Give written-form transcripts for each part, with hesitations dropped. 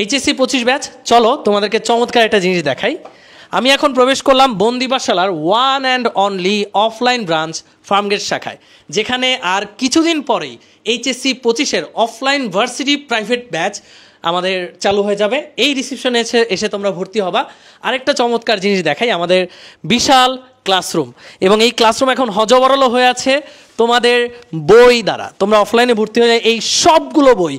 HSC 25 batch, চলো তোমাদেরকে চমৎকার একটা জিনিস দেখাই। আমি এখন প্রবেশ করলাম বন্দি পাঠশালার one and only offline branch Farmgate শাখায়, যেখানে আর কিছুদিন পরেই এইচএসসি 25-এর অফলাইন ভার্সিটি প্রাইভেট ব্যাচ আমাদের চালু হয়ে যাবে। এই রিসিপশনে এসে তোমরা ভর্তি হবা। আরেকটা চমৎকার জিনিস দেখাই, আমাদের বিশাল ক্লাসরুম, এবং এই ক্লাসরুম এখন হজবরল হয়ে আছে তোমাদের বই দ্বারা। তোমরা অফলাইনে ভর্তি হয়ে এই সবগুলো বই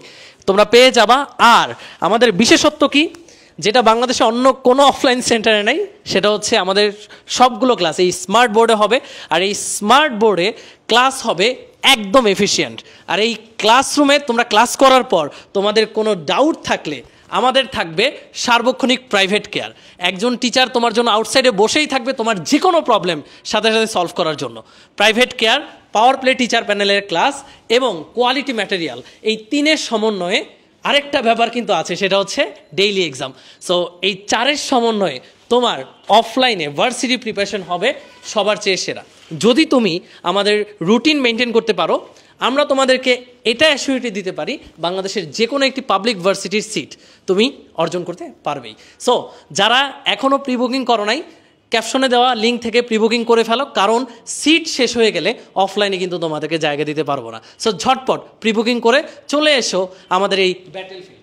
তোমরা পেয়ে যাবা। আর আমাদের বিশেষত্ব কি, যেটা বাংলাদেশে অন্য কোনো অফলাইন সেন্টারে নেই, সেটা হচ্ছে আমাদের সবগুলো ক্লাস এই স্মার্ট বোর্ডে হবে। আর এই স্মার্ট বোর্ডে ক্লাস হবে একদম এফিশিয়েন্ট। আর এই ক্লাসরুমে তোমরা ক্লাস করার পর তোমাদের কোনো ডাউট থাকলে আমাদের থাকবে সার্বক্ষণিক প্রাইভেট কেয়ার। একজন টিচার তোমার জন্য আউটসাইডে বসেই থাকবে তোমার যে কোনো প্রবলেম সাথে সাথে সলভ করার জন্য। Private care, power play teacher প্যানেলের ক্লাস এবং কোয়ালিটি ম্যাটেরিয়াল, এই তিনের সমন্বয়ে আরেকটা ব্যাপার কিন্তু আছে, সেটা হচ্ছে ডেইলি এক্সাম। সো এই চারের সমন্বয়ে তোমার অফলাইনে ভার্সিটি প্রিপারেশন হবে সবার চেয়ে সেরা। যদি তুমি আমাদের রুটিন মেনটেন করতে পারো, আমরা তোমাদেরকে এটা অ্যাসিউরিটি দিতে পারি, বাংলাদেশের যে কোনো একটি পাবলিক ভার্সিটির সিট তুমি অর্জন করতে পারবেই। সো যারা এখনও প্রি বুকিং করো নাই, ক্যাপশনে দেওয়া লিঙ্ক থেকে প্রি বুকিং করে ফেলো, কারণ সিট শেষ হয়ে গেলে অফলাইনে কিন্তু তোমাদেরকে জায়গা দিতে পারবো না। সো ঝটপট প্রি বুকিং করে চলে এসো আমাদের এই ব্যাটেলফিল্ড।